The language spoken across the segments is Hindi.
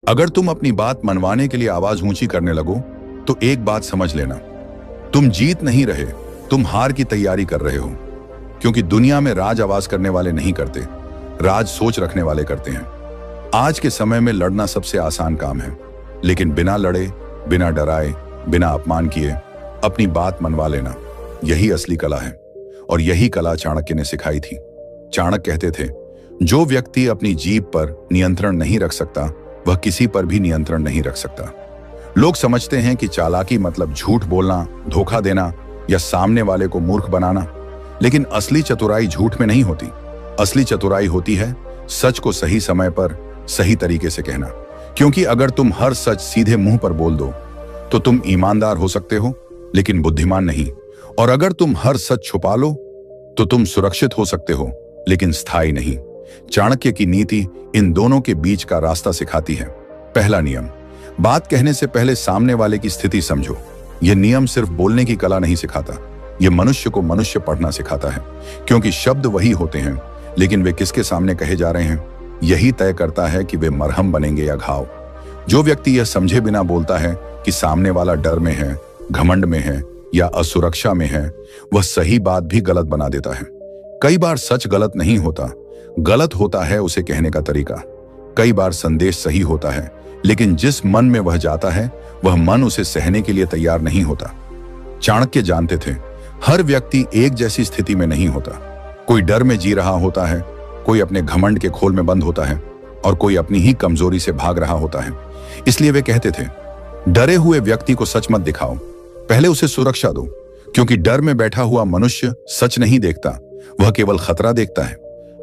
अगर तुम अपनी बात मनवाने के लिए आवाज ऊंची करने लगो तो एक बात समझ लेना, तुम जीत नहीं रहे, तुम हार की तैयारी कर रहे हो। क्योंकि दुनिया में राज आवाज करने वाले नहीं करते, राज सोच रखने वाले करते हैं। आज के समय में लड़ना सबसे आसान काम है, लेकिन बिना लड़े, बिना डराए, बिना अपमान किए अपनी बात मनवा लेना, यही असली कला है। और यही कला चाणक्य ने सिखाई थी। चाणक्य कहते थे, जो व्यक्ति अपनी जीभ पर नियंत्रण नहीं रख सकता वह किसी पर भी नियंत्रण नहीं रख सकता। लोग समझते हैं कि चालाकी मतलब झूठ बोलना, धोखा देना या सामने वाले को मूर्ख बनाना, लेकिन असली चतुराई झूठ में नहीं होती। असली चतुराई होती है सच को सही समय पर सही तरीके से कहना। क्योंकि अगर तुम हर सच सीधे मुंह पर बोल दो तो तुम ईमानदार हो सकते हो, लेकिन बुद्धिमान नहीं। और अगर तुम हर सच छुपा लो तो तुम सुरक्षित हो सकते हो, लेकिन स्थायी नहीं। चाणक्य की नीति इन दोनों के बीच का रास्ता सिखाती है। पहला नियम, बात कहने से पहले सामने वाले की स्थिति समझो। यह नियम सिर्फ बोलने की कला नहीं सिखाता, यह मनुष्य को मनुष्य पढ़ना सिखाता है। क्योंकि शब्द वही होते हैं, लेकिन वे किसके सामने कहे जा रहे हैं यही तय करता है कि वे मरहम बनेंगे या घाव। जो व्यक्ति यह समझे बिना बोलता है कि सामने वाला डर में है, घमंड में है या असुरक्षा में है, वह सही बात भी गलत बना देता है। कई बार सच गलत नहीं होता, गलत होता है उसे कहने का तरीका। कई बार संदेश सही होता है, लेकिन जिस मन में वह जाता है वह मन उसे सहने के लिए तैयार नहीं होता। चाणक्य जानते थे, हर व्यक्ति एक जैसी स्थिति में नहीं होता। कोई डर में जी रहा होता है, कोई अपने घमंड के खोल में बंद होता है और कोई अपनी ही कमजोरी से भाग रहा होता है। इसलिए वे कहते थे, डरे हुए व्यक्ति को सच मत दिखाओ, पहले उसे सुरक्षा दो। क्योंकि डर में बैठा हुआ मनुष्य सच नहीं देखता, वह केवल खतरा देखता है।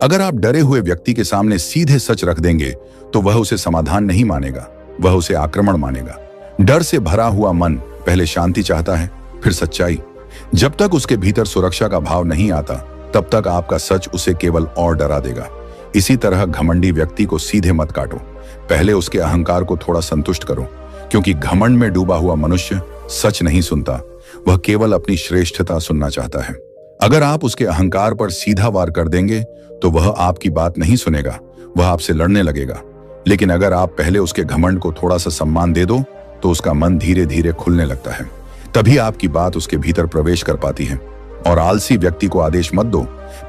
अगर आप डरे हुए व्यक्ति के सामने सीधे सच रख देंगे तो वह उसे समाधान नहीं मानेगा, वह उसे आक्रमण मानेगा। डर से भरा हुआ मन पहले शांति चाहता है, फिर सच्चाई। जब तक उसके भीतर सुरक्षा का भाव नहीं आता, तब तक आपका सच उसे केवल और डरा देगा। इसी तरह घमंडी व्यक्ति को सीधे मत काटो, पहले उसके अहंकार को थोड़ा संतुष्ट करो। क्योंकि घमंड में डूबा हुआ मनुष्य सच नहीं सुनता, वह केवल अपनी श्रेष्ठता सुनना चाहता है। अगर आप उसके अहंकार पर सीधा वार कर देंगे तो वह आपकी बात नहीं सुनेगा, वह आपसे लड़ने लगेगा। लेकिन अगर आप पहले उसके घमंड को थोड़ा सा सम्मान दे दो तो उसका मन धीरे धीरे खुलने लगता है। तभी आपकी बात उसके भीतर प्रवेश कर पाती है। और आलसी व्यक्ति को आदेश मत दो,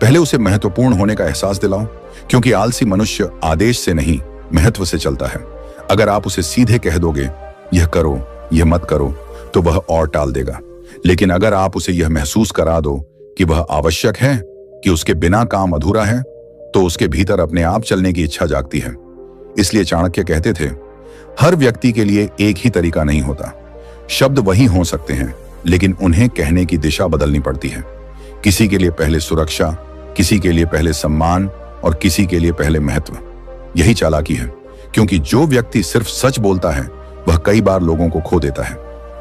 पहले उसे महत्वपूर्ण होने का एहसास दिलाओ। क्योंकि आलसी मनुष्य आदेश से नहीं, महत्व से चलता है। अगर आप उसे सीधे कह दोगे, यह करो, यह मत करो, तो वह और टाल देगा। लेकिन अगर आप उसे यह महसूस करा दो कि वह आवश्यक है, कि उसके बिना काम अधूरा है, तो उसके भीतर अपने आप चलने की इच्छा जागती है। इसलिए चाणक्य कहते थे, हर व्यक्ति के लिए एक ही तरीका नहीं होता। शब्द वही हो सकते हैं, लेकिन उन्हें कहने की दिशा बदलनी पड़ती है। किसी के लिए पहले सुरक्षा, किसी के लिए पहले सम्मान और किसी के लिए पहले महत्व। यही चालाकी है। क्योंकि जो व्यक्ति सिर्फ सच बोलता है वह कई बार लोगों को खो देता है,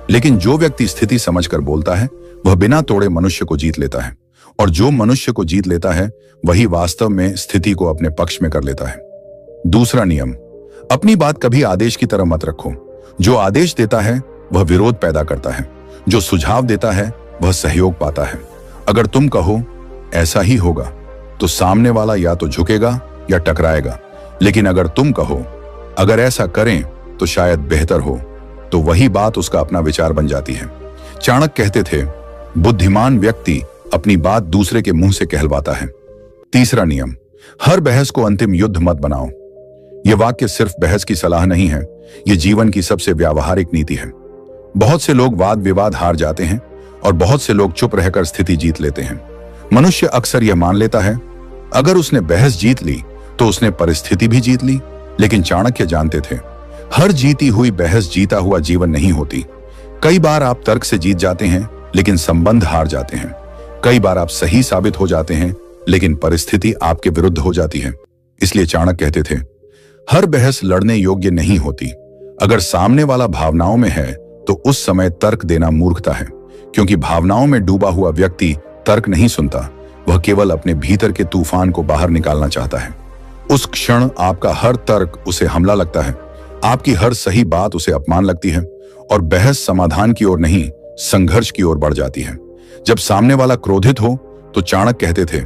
लेकिन जो व्यक्ति स्थिति समझकर बोलता है वह बिना तोड़े मनुष्य को जीत लेता है। और जो मनुष्य को जीत लेता है वही वास्तव में स्थिति को अपने पक्ष में कर लेता है। दूसरा नियम, अपनी बात कभी आदेश की तरह मत रखो। जो आदेश देता है वह विरोध पैदा करता है, जो सुझाव देता है वह सहयोग पाता है। अगर तुम कहो ऐसा ही होगा तो सामने वाला या तो झुकेगा या टकराएगा। लेकिन अगर तुम कहो अगर ऐसा करें तो शायद बेहतर हो, तो वही बात उसका अपना विचार बन जाती है। चाणक्य कहते थे, बुद्धिमान व्यक्ति अपनी बात दूसरे के मुंह से कहलवाता है। तीसरा नियम, हर बहस को अंतिम युद्ध मत बनाओ। यह वाक्य सिर्फ बहस की सलाह नहीं है, यह जीवन की सबसे व्यावहारिक नीति है। बहुत से लोग वाद विवाद हार जाते हैं और बहुत से लोग चुप रहकर स्थिति जीत लेते हैं। मनुष्य अक्सर यह मान लेता है, अगर उसने बहस जीत ली तो उसने परिस्थिति भी जीत ली। लेकिन चाणक्य जानते थे, हर जीती हुई बहस जीता हुआ जीवन नहीं होती। कई बार आप तर्क से जीत जाते हैं, लेकिन संबंध हार जाते हैं। कई बार आप सही साबित हो जाते हैं, लेकिन परिस्थिति आपके विरुद्ध हो जाती है। इसलिए चाणक्य कहते थे, हर बहस लड़ने योग्य नहीं होती। अगर सामने वाला भावनाओं में है तो उस समय तर्क देना मूर्खता है। क्योंकि भावनाओं में डूबा हुआ व्यक्ति तर्क नहीं सुनता, वह केवल अपने भीतर के तूफान को बाहर निकालना चाहता है। उस क्षण आपका हर तर्क उसे हमला लगता है, आपकी हर सही बात उसे अपमान लगती है और बहस समाधान की ओर नहीं, संघर्ष की ओर बढ़ जाती है। जब सामने वाला क्रोधित हो तो चाणक्य कहते थे,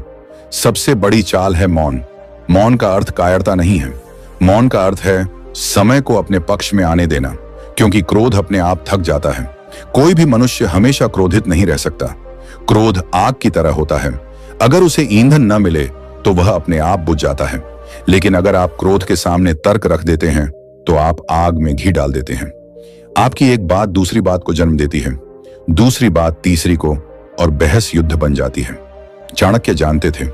सबसे बड़ी चाल है मौन। मौन का अर्थ कायरता नहीं है, मौन का अर्थ है समय को अपने पक्ष में आने देना, क्योंकि क्रोध अपने आप थक जाता है। कोई भी मनुष्य हमेशा क्रोधित नहीं रह सकता। क्रोध आग की तरह होता है, अगर उसे ईंधन न मिले तो वह अपने आप बुझ जाता है। लेकिन अगर आप क्रोध के सामने तर्क रख देते हैं तो आप आग में घी डाल देते हैं। आपकी एक बात दूसरी बात को जन्म देती है, दूसरी बात तीसरी को, और बहस युद्ध बन जाती है। चाणक्य जानते थे,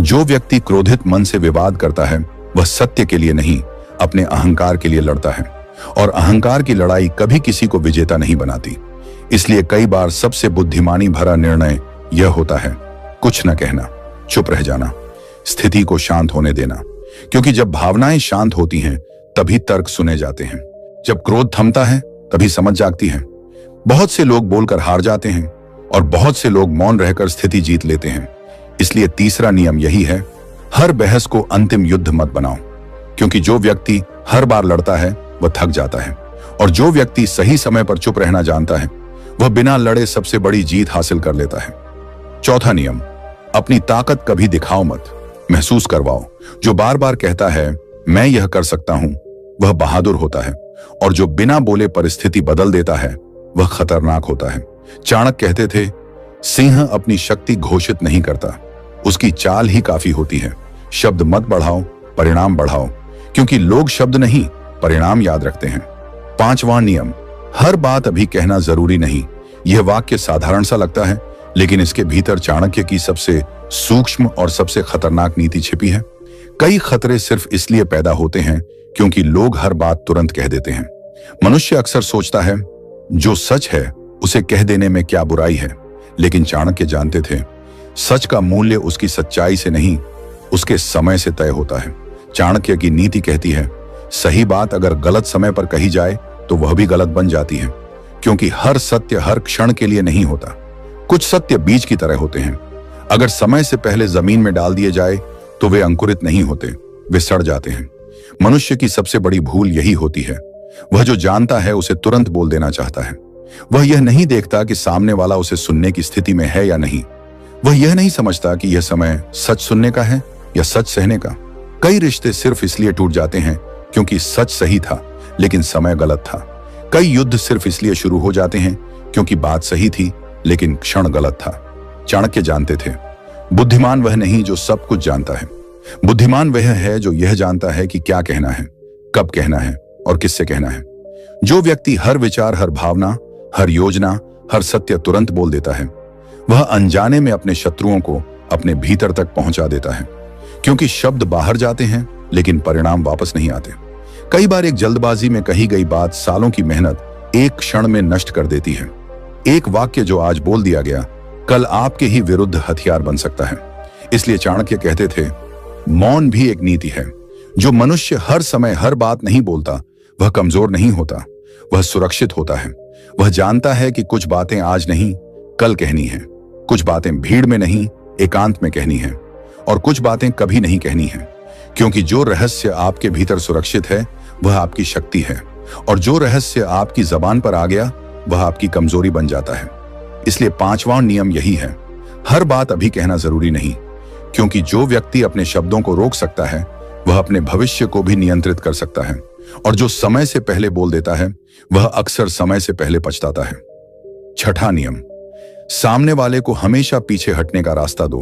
जो व्यक्ति क्रोधित मन से विवाद करता है वह सत्य के लिए नहीं, अपने अहंकार के लिए लड़ता है, और अहंकार की लड़ाई कभी किसी को विजेता नहीं बनाती। इसलिए कई बार सबसे बुद्धिमानी भरा निर्णय यह होता है, कुछ न कहना, चुप रह जाना, स्थिति को शांत होने देना। क्योंकि जब भावनाएं शांत होती हैं तभी तर्क सुने जाते हैं। जब क्रोध थमता है तभी समझ जागती है। बहुत से लोग बोलकर हार जाते हैं और बहुत से लोग मौन रहकर स्थिति जीत लेते हैं। इसलिए तीसरा नियम यही है, हर बहस को अंतिम युद्ध मत बनाओ, क्योंकि जो व्यक्ति हर बार लड़ता है वह थक जाता है, और जो व्यक्ति सही समय पर चुप रहना जानता है वह बिना लड़े सबसे बड़ी जीत हासिल कर लेता है। चौथा नियम, अपनी ताकत कभी दिखाओ मत, महसूस करवाओ। जो बार बार कहता है मैं यह कर सकता हूं वह बहादुर होता है, और जो बिना बोले परिस्थिति बदल देता है वह खतरनाक होता है। चाणक्य कहते थे, सिंह अपनी शक्ति घोषित नहीं करता, उसकी चाल ही काफी होती है। शब्द मत बढ़ाओ, परिणाम बढ़ाओ, क्योंकि लोग शब्द नहीं परिणाम याद रखते हैं। पांचवां नियम, हर बात अभी कहना जरूरी नहीं। यह वाक्य साधारण सा लगता है, लेकिन इसके भीतर चाणक्य की सबसे सूक्ष्म और सबसे खतरनाक नीति छिपी है। कई खतरे सिर्फ इसलिए पैदा होते हैं क्योंकि लोग हर बात तुरंत कह देते हैं। मनुष्य अक्सर सोचता है जो सच है उसे कह देने में क्या बुराई है, लेकिन चाणक्य जानते थे सच का मूल्य उसकी सच्चाई से नहीं, उसके समय से तय होता है। चाणक्य की नीति कहती है, सही बात अगर गलत समय पर कही जाए तो वह भी गलत बन जाती है, क्योंकि हर सत्य हर क्षण के लिए नहीं होता। कुछ सत्य बीज की तरह होते हैं, अगर समय से पहले जमीन में डाल दिए जाए तो वे अंकुरित नहीं होते, वे सड़ जाते हैं। मनुष्य की सबसे बड़ी भूल यही होती है, वह जो जानता है उसे तुरंत बोल देना चाहता है। वह यह नहीं देखता कि सामने वाला उसे सुनने की स्थिति में है या नहीं। वह यह नहीं समझता कि यह समय सच सुनने का है या सच सहने का। कई रिश्ते सिर्फ इसलिए टूट जाते हैं क्योंकि सच सही था लेकिन समय गलत था। कई युद्ध सिर्फ इसलिए शुरू हो जाते हैं क्योंकि बात सही थी लेकिन क्षण गलत था। चाणक्य जानते थे, बुद्धिमान वह नहीं जो सब कुछ जानता है, बुद्धिमान वह है जो यह जानता है कि क्या कहना है, कब कहना है और किससे कहना है। जो व्यक्ति हर विचार, हर भावना, हर योजना, हर सत्य तुरंत बोल देता है, वह अनजाने में अपने शत्रुओं को अपने भीतर तक पहुंचा देता है, क्योंकि शब्द बाहर जाते हैं लेकिन परिणाम वापस नहीं आते। कई बार एक जल्दबाजी में कही गई बात सालों की मेहनत एक क्षण में नष्ट कर देती है। एक वाक्य जो आज बोल दिया गया कल आपके ही विरुद्ध हथियार बन सकता है। इसलिए चाणक्य कहते थे, मौन भी एक नीति है। जो मनुष्य हर समय हर बात नहीं बोलता वह कमजोर नहीं होता, वह सुरक्षित होता है। वह जानता है कि कुछ बातें आज नहीं कल कहनी है, कुछ बातें भीड़ में नहीं एकांत में कहनी है, और कुछ बातें कभी नहीं कहनी है, क्योंकि जो रहस्य आपके भीतर सुरक्षित है वह आपकी शक्ति है, और जो रहस्य आपकी जबान पर आ गया वह आपकी कमजोरी बन जाता है। इसलिए पांचवां नियम यही है, हर बात अभी कहना जरूरी नहीं, क्योंकि जो व्यक्ति अपने शब्दों को रोक सकता है वह अपने भविष्य को भी नियंत्रित कर सकता है, और जो समय से पहले बोल देता है वह अक्सर समय से पहले पछताता है। छठा नियम, सामने वाले को हमेशा पीछे हटने का रास्ता दो।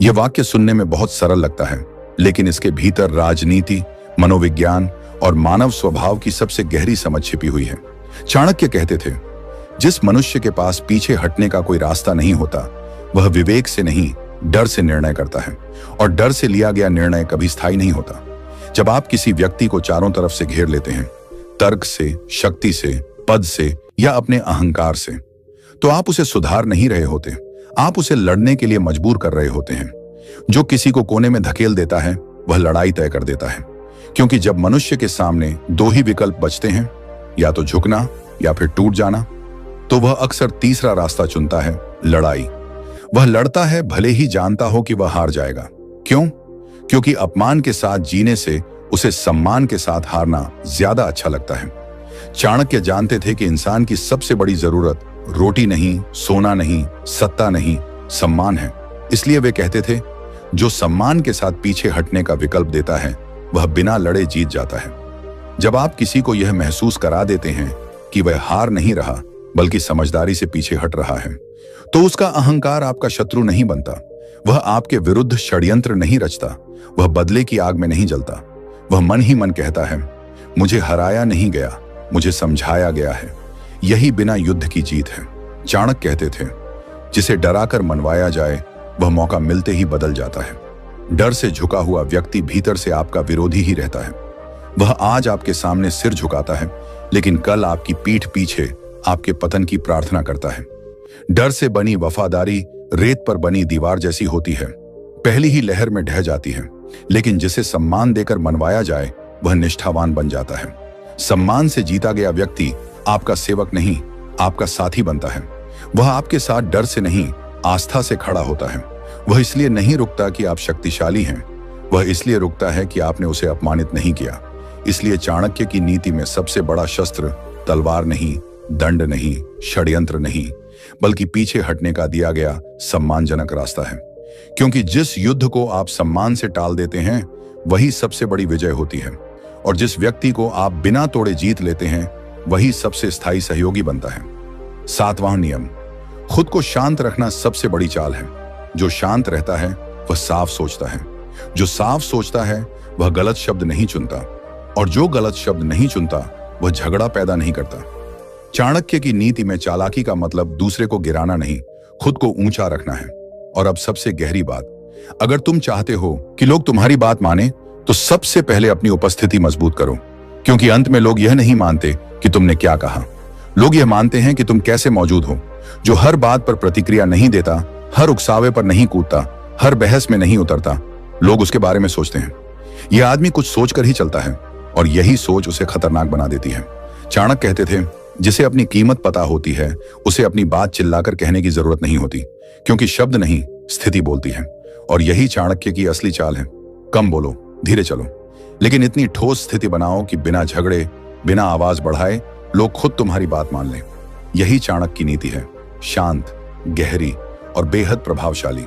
यह वाक्य सुनने में बहुत सरल लगता है, लेकिन इसके भीतर राजनीति, मनोविज्ञान और मानव स्वभाव की सबसे गहरी समझ छिपी हुई है। चाणक्य कहते थे, जिस मनुष्य के पास पीछे हटने का कोई रास्ता नहीं होता वह विवेक से नहीं डर से निर्णय करता है, और डर से लिया गया निर्णय कभी स्थायी नहीं होता। जब आप किसी व्यक्ति को चारों तरफ से घेर लेते हैं, तर्क से, शक्ति से, पद से या अपने अहंकार से, तो आप उसे सुधार नहीं रहे होते, आप उसे लड़ने के लिए मजबूर कर रहे होते हैं। जो किसी को कोने में धकेल देता है वह लड़ाई तय कर देता है, क्योंकि जब मनुष्य के सामने दो ही विकल्प बचते हैं, या तो झुकना या फिर टूट जाना, तो वह अक्सर तीसरा रास्ता चुनता है, लड़ाई। वह लड़ता है भले ही जानता हो कि वह हार जाएगा। क्यों? क्योंकि अपमान के साथ जीने से उसे सम्मान के साथ हारना ज्यादा अच्छा लगता है। चाणक्य जानते थे कि इंसान की सबसे बड़ी जरूरत रोटी नहीं, सोना नहीं, सत्ता नहीं, सम्मान है। इसलिए वे कहते थे, जो सम्मान के साथ पीछे हटने का विकल्प देता है वह बिना लड़े जीत जाता है। जब आप किसी को यह महसूस करा देते हैं कि वह हार नहीं रहा बल्कि समझदारी से पीछे हट रहा है, तो उसका अहंकार आपका शत्रु नहीं बनता। वह आपके विरुद्ध षड्यंत्र नहीं रचता, वह बदले की आग में नहीं जलता। वह मन ही मन कहता है, मुझे हराया नहीं गया, मुझे समझाया गया है। यही बिना युद्ध की जीत है। चाणक्य कहते थे, जिसे डराकर मनवाया जाए वह मौका मिलते ही बदल जाता है। डर से झुका हुआ व्यक्ति भीतर से आपका विरोधी ही रहता है। वह आज आपके सामने सिर झुकाता है, लेकिन कल आपकी पीठ पीछे आपके पतन की प्रार्थना करता है। डर से बनी वफादारी रेत पर बनी दीवार जैसी होती है, पहली ही लहर में ढह जाती है। लेकिन जिसे सम्मान देकर मनवाया जाए वह निष्ठावान बन जाता है। सम्मान से जीता गया व्यक्ति आपका सेवक नहीं, आपका साथी बनता है। वह आपके साथ डर से नहीं, आस्था से खड़ा होता है। वह इसलिए नहीं रुकता कि आप शक्तिशाली हैं, वह इसलिए रुकता है कि आपने उसे अपमानित नहीं किया। इसलिए चाणक्य की नीति में सबसे बड़ा शस्त्र तलवार नहीं, दंड नहीं, षड्यंत्र नहीं, बल्कि पीछे हटने का दिया गया सम्मानजनक रास्ता है। क्योंकि जिस युद्ध को आप सम्मान से टाल देते हैं वही सबसे बड़ी विजय होती है, और जिस व्यक्ति को आप बिना तोड़े जीत लेते हैं वही सबसे स्थायी सहयोगी बनता है। 7वां नियम, खुद को शांत रखना सबसे बड़ी चाल है। जो शांत रहता है वह साफ सोचता है, जो साफ सोचता है वह गलत शब्द नहीं चुनता, और जो गलत शब्द नहीं चुनता वह झगड़ा पैदा नहीं करता। चाणक्य की नीति में चालाकी का मतलब दूसरे को गिराना नहीं, खुद को ऊंचा रखना है। और अब सबसे गहरी बात, अगर तुम चाहते हो कि लोग तुम्हारी बात माने तो सबसे पहले अपनी उपस्थिति मजबूत करो। क्योंकि अंत में लोग यह नहीं मानते कि तुमने क्या कहा, लोग यह मानते हैं कि तुम कैसे मौजूद हो। जो हर बात पर प्रतिक्रिया नहीं देता, हर उकसावे पर नहीं कूदता, हर बहस में नहीं उतरता, लोग उसके बारे में सोचते हैं यह आदमी कुछ सोचकर ही चलता है, और यही सोच उसे खतरनाक बना देती है। चाणक्य कहते थे, जिसे अपनी कीमत पता होती है उसे अपनी बात चिल्लाकर कहने की जरूरत नहीं होती, क्योंकि शब्द नहीं, स्थिति बोलती है। और यही चाणक्य की असली चाल है। कम बोलो, धीरे चलो, लेकिन इतनी ठोस स्थिति बनाओ कि बिना झगड़े, बिना आवाज बढ़ाए लोग खुद तुम्हारी बात मान लें। यही चाणक्य की नीति है, शांत, गहरी और बेहद प्रभावशाली।